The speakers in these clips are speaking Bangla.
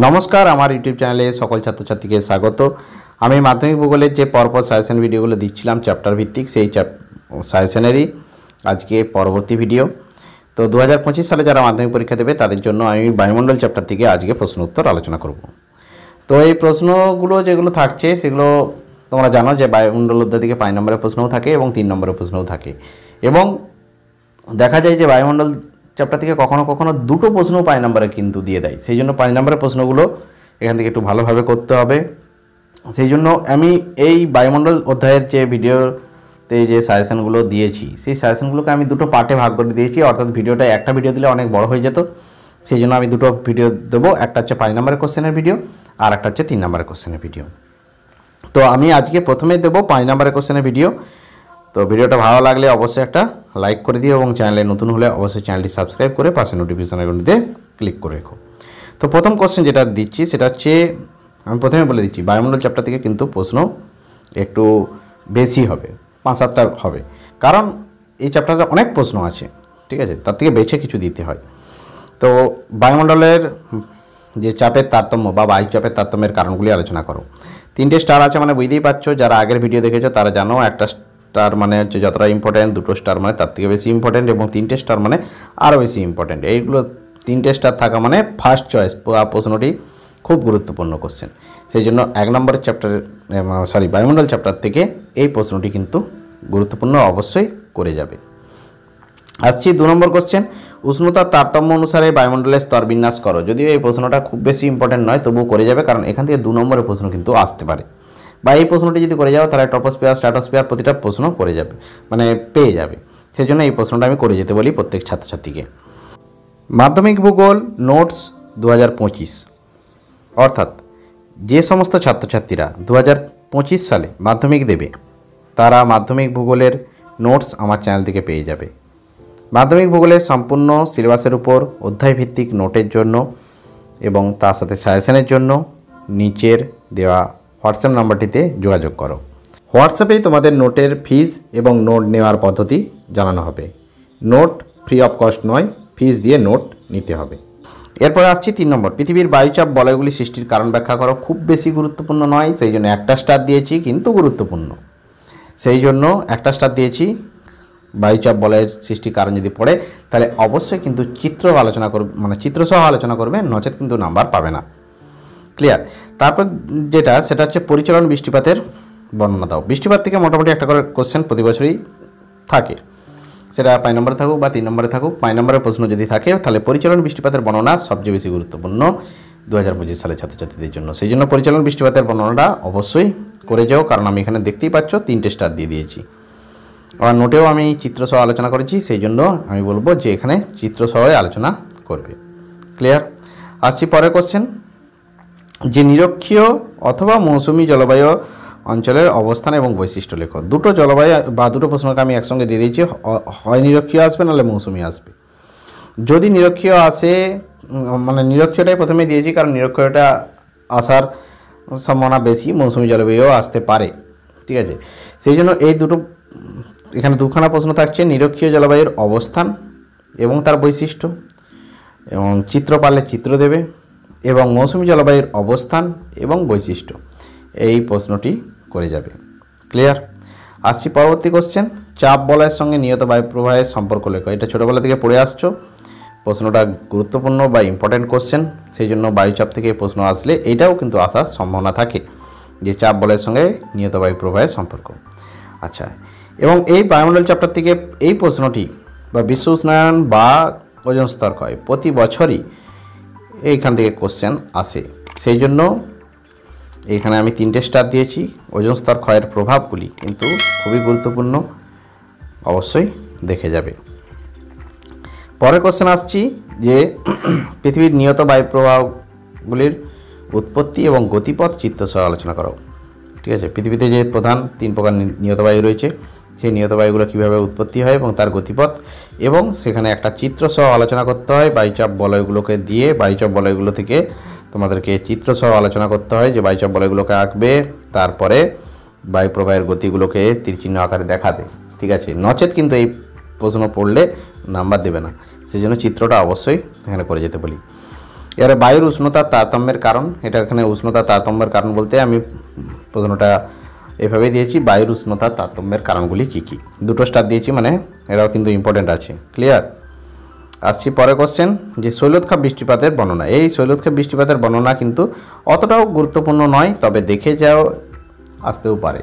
নমস্কার, আমার ইউটিউব চ্যানেলে সকল ছাত্রছাত্রীকে স্বাগত। আমি মাধ্যমিক ভূগোলের যে পরপর সাজেশন ভিডিওগুলো দিচ্ছিলাম চ্যাপ্টার ভিত্তিক, সেই সাজেশনেরই আজকে পরবর্তী ভিডিও। তো 2025 সালে যারা মাধ্যমিক পরীক্ষা দেবে তাদের জন্য আমি বায়ুমণ্ডল চ্যাপ্টার থেকে আজকে প্রশ্ন উত্তর আলোচনা করব। তো এই প্রশ্নগুলো যেগুলো থাকছে সেগুলো তোমরা জানো যে বায়ুমণ্ডল অধ্যায় থেকে 5 নম্বরের প্রশ্নও থাকে এবং 3 নম্বরের প্রশ্নও থাকে, এবং দেখা যায় যে বায়ুমণ্ডল চ্যাপ্টার থেকে কখনো কখনো দুটো প্রশ্নও 5 নম্বরে কিন্তু দিয়ে দেয়। সেই জন্য 5 নম্বরের প্রশ্নগুলো এখান থেকে একটু ভালোভাবে করতে হবে। সেই জন্য আমি এই বায়ুমণ্ডল অধ্যায়ের যে ভিডিওতে যে সাজেশনগুলো দিয়েছি সেই সাজেশনগুলোকে আমি দুটো পার্টে ভাগ করে দিয়েছি, অর্থাৎ ভিডিওটা একটা ভিডিও দিলে অনেক বড় হয়ে যেত। সেই জন্য আমি দুটো ভিডিও দেবো, একটা হচ্ছে 5 নম্বরের কোশ্চেনের ভিডিও আর একটা হচ্ছে 3 নম্বরের কোশ্চেনের ভিডিও। তো আমি আজকে প্রথমে দেবো 5 নম্বরের কোশ্চেনের ভিডিও। তো ভিডিওটা ভালো লাগলে অবশ্যই একটা লাইক করে দিও, এবং চ্যানেলে নতুন হলে অবশ্যই চ্যানেলটি সাবস্ক্রাইব করে পাশে নোটিফিকেশন আইকনটিতে ক্লিক করে রেখো। তো প্রথম কোশ্চেন যেটা দিচ্ছি সেটা হচ্ছে, আমি প্রথমে বলে দিচ্ছি বায়ুমণ্ডল চ্যাপ্টার থেকে কিন্তু প্রশ্ন একটু বেশি হবে, 5-7টা হবে, কারণ এই চ্যাপ্টারে অনেক প্রশ্ন আছে, ঠিক আছে, তার থেকে বেছে কিছু দিতে হয়। তো বায়ুমণ্ডলের যে চাপের তারতম্য বা বায়ু চাপের তারতম্যের কারণগুলি আলোচনা করো। 3টে স্টার আছে মানে বুঝতেই পারছো, যারা আগের ভিডিও দেখেছো তারা জানো একটা স্টার মানে হচ্ছে যতটা ইম্পর্টেন্ট, 2টো স্টার মানে তার থেকে বেশি ইম্পর্টেন্ট, এবং 3টে স্টার মানে আরও বেশি ইম্পর্টেন্ট। এইগুলো 3টে স্টার থাকা মানে ফার্স্ট চয়েস, প্রশ্নটি খুব গুরুত্বপূর্ণ কোশ্চেন। সেই জন্য 1 নম্বরের বায়ুমণ্ডল চ্যাপ্টার থেকে এই প্রশ্নটি কিন্তু গুরুত্বপূর্ণ, অবশ্যই করে যাবে। আসছি 2 নম্বর কোশ্চেন, উষ্ণতার তারতম্য অনুসারে বায়ুমণ্ডলের স্তর বিন্যাস করো। যদিও এই প্রশ্নটা খুব বেশি ইম্পর্টেন্ট নয়, তবুও করে যাবে, কারণ এখান থেকে 2 নম্বরের প্রশ্ন কিন্তু আসতে পারে, বা এই প্রশ্নটি যদি করে যাও তাহলে টপোস্ফিয়ার স্ট্র্যাটোস্ফিয়ার প্রতিটা প্রশ্ন করে যাবে, মানে পেয়ে যাবে। সেই জন্য এই প্রশ্নটা আমি করে যেতে বলি প্রত্যেক ছাত্রছাত্রীকে। মাধ্যমিক ভূগোল নোটস 2025, অর্থাৎ যে সমস্ত ছাত্রছাত্রীরা 2025 সালে মাধ্যমিক দেবে তারা মাধ্যমিক ভূগোলের নোটস আমার চ্যানেল থেকে পেয়ে যাবে। মাধ্যমিক ভূগোলের সম্পূর্ণ সিলেবাসের উপর অধ্যায়ভিত্তিক নোটের জন্য এবং তার সাথে সাজেশনের জন্য নিচের দেওয়া হোয়াটসঅ্যাপ নাম্বারটিতে যোগাযোগ করো। হোয়াটসঅ্যাপেই তোমাদের নোটের ফিস এবং নোট নেওয়ার পদ্ধতি জানানো হবে। নোট ফ্রি অফ কস্ট নয়, ফিস দিয়ে নোট নিতে হবে। এরপর আসছি 3 নম্বর, পৃথিবীর বায়ুচাপ বলয়গুলি সৃষ্টির কারণ ব্যাখ্যা করো। খুব বেশি গুরুত্বপূর্ণ নয়, সেই জন্য একটা স্টার দিয়েছি, কিন্তু গুরুত্বপূর্ণ, সেই জন্য একটা স্টার দিয়েছি। বায়ুচাপ বলয়ের সৃষ্টির কারণ যদি পড়ে তাহলে অবশ্যই কিন্তু চিত্র আলোচনা করবে, মানে চিত্রসহ আলোচনা করবে, নচেত কিন্তু নাম্বার পাবে না। ক্লিয়ার? তারপর সেটা হচ্ছে পরিচলন বৃষ্টিপাতের বর্ণনা দাও। বৃষ্টিপাত থেকে মোটামুটি একটা করে কোশ্চেন প্রতি বছরই থাকে, সেটা 5 নম্বরে থাকুক বা 3 নম্বরে থাকুক। 5 নম্বরের প্রশ্ন যদি থাকে তাহলে পরিচলন বৃষ্টিপাতের বর্ণনা সবচেয়ে বেশি গুরুত্বপূর্ণ 2025 সালের ছাত্রছাত্রীদের জন্য। সেই জন্য পরিচলন বৃষ্টিপাতের বর্ণনাটা অবশ্যই করে যাও, কারণ আমি এখানে দেখতেই পাচ্ছ 3টে স্টার দিয়ে দিয়েছি। আমার নোটেও আমি চিত্রসহ আলোচনা করেছি, সেই জন্য আমি বলবো যে এখানে চিত্রসহ আলোচনা করবে। ক্লিয়ার? আসছি পরের কোশ্চেন, যে নিরক্ষীয় অথবা মৌসুমী জলবায়ু অঞ্চলের অবস্থান এবং বৈশিষ্ট্য লেখো। দুটো জলবায়ু বা দুটো প্রশ্নকে আমি একসঙ্গে দিয়ে দিয়েছি, হয় নিরক্ষীয় আসবে নাহলে মৌসুমী আসবে। যদি নিরক্ষীয় আসে, মানে নিরক্ষীয়টাই প্রথমে দিয়েছি কারণ নিরক্ষীয়টা আসার সম্ভাবনা বেশি, মৌসুমী জলবায়ুও আসতে পারে, ঠিক আছে। সেই জন্য এই দুটো, এখানে 2খানা প্রশ্ন থাকছে, নিরক্ষীয় জলবায়ুর অবস্থান এবং তার বৈশিষ্ট্য, এবং চিত্র পারলে চিত্র দেবে, এবং মৌসুমী জলবায়ুর অবস্থান এবং বৈশিষ্ট্য, এই প্রশ্নটি করে যাবে। ক্লিয়ার? আসছি পরবর্তী কোশ্চেন, চাপ বলয়ের সঙ্গে নিয়ত বায়ু প্রবাহের সম্পর্ক লেখো। এটা ছোটোবেলা থেকে পড়ে আসছো, প্রশ্নটা গুরুত্বপূর্ণ বা ইম্পর্টেন্ট কোশ্চেন, সেই জন্য বায়ুচাপ থেকে প্রশ্ন আসলে এটাও কিন্তু আসার সম্ভাবনা থাকে, যে চাপ বলয়ের সঙ্গে নিয়ত বায়ু প্রবাহের সম্পর্ক। আচ্ছা, এবং এই বায়ুমণ্ডল চ্যাপ্টার থেকে এই প্রশ্নটি বা বিশ্ব উষ্ণায়ন বা ওজোন স্তর ক্ষয় প্রতি বছরই এইখান থেকে কোশ্চেন আসে, সেই জন্য এইখানে আমি 3টে স্টার দিয়েছি। ওজোন স্তর ক্ষয়ের প্রভাবগুলি কিন্তু খুবই গুরুত্বপূর্ণ, অবশ্যই দেখে যাবে। পরের কোশ্চেন আসছি, যে পৃথিবীর নিয়ত বায়ু প্রবাহগুলির উৎপত্তি এবং গতিপথ চিত্রসহ আলোচনা করো। ঠিক আছে, পৃথিবীতে যে প্রধান 3 প্রকার নিয়ত বায়ু রয়েছে, সেই নিয়ত বায়ুগুলো কীভাবে উৎপত্তি হয় এবং তার গতিপথ, এবং সেখানে একটা চিত্রসহ আলোচনা করতে হয়। বায়ুচাপ বলয়গুলোকে দিয়ে, বায়ুচাপ বলয়গুলো থেকে তোমাদেরকে চিত্রসহ আলোচনা করতে হয়, যে বায়ুচাপ বলয়গুলোকে আঁকবে, তারপরে বায়ু প্রবাহের গতিগুলোকে তীরচিহ্ন আকারে দেখাবে, ঠিক আছে। নচেত কিন্তু এই প্রশ্ন পড়লে নাম্বার দেবে না, সেই জন্য চিত্রটা অবশ্যই এখানে করে যেতে বলি। এবারে বায়ুর উষ্ণতার তারতম্যের কারণ, এটা এখানে উষ্ণতার তারতম্যের কারণ বলতে আমি প্রশ্নটা এভাবেই দিয়েছি, বায়ুর উষ্ণতার তারতম্যের কারণগুলি কী কী, দুটো স্টার দিয়েছি, মানে এটাও কিন্তু ইম্পর্টেন্ট আছে। ক্লিয়ার? আসছি পরের কোশ্চেন, যে শৈলোৎখাপ বৃষ্টিপাতের বর্ণনা। এই শৈলোৎখাপ বৃষ্টিপাতের বর্ণনা কিন্তু অতটাও গুরুত্বপূর্ণ নয়, তবে দেখে যাও আসতেও পারে।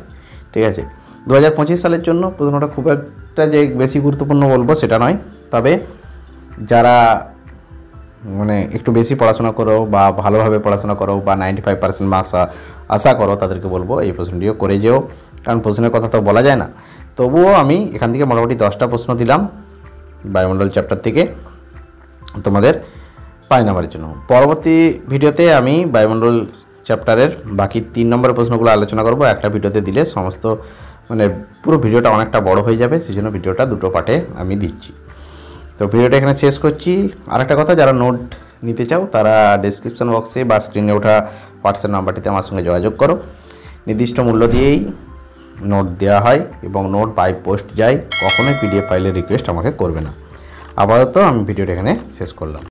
ঠিক আছে, 2025 সালের জন্য প্রশ্নটা খুব একটা যে বেশি গুরুত্বপূর্ণ বলবো সেটা নয়, তবে যারা মানে একটু বেশি পড়াশোনা করো বা ভালোভাবে পড়াশোনা করো বা 95% মার্কস আশা করো তাদেরকে বলবো এই প্রশ্নটিও করে যেও, কারণ প্রশ্নের কথা তো বলা যায় না। তবুও আমি এখান থেকে মোটামুটি 10টা প্রশ্ন দিলাম বায়ুমণ্ডল চ্যাপ্টার থেকে তোমাদের 5 নম্বরের জন্য। পরবর্তী ভিডিওতে আমি বায়ুমণ্ডল চ্যাপ্টারের বাকি 3 নম্বরের প্রশ্নগুলো আলোচনা করব। একটা ভিডিওতে দিলে সমস্ত মানে পুরো ভিডিওটা অনেকটা বড় হয়ে যাবে, সেই জন্য ভিডিওটা দুটো পার্টে আমি দিচ্ছি। তো ভিডিওটা এখানে শেষ করছি। আরেকটা কথা, যারা নোট নিতে চাও তারা ডেসক্রিপশন বক্সে বা স্ক্রিনে ওঠা হোয়াটসঅ্যাপ নাম্বারটিতে আমার সঙ্গে যোগাযোগ করো। নির্দিষ্ট মূল্য দিয়েই নোট দেওয়া হয় এবং নোট বাই পোস্ট যায়, কখনোই পিডিএফ ফাইলের রিকোয়েস্ট আমাকে করবে না। আপাতত আমি ভিডিওটা এখানে শেষ করলাম।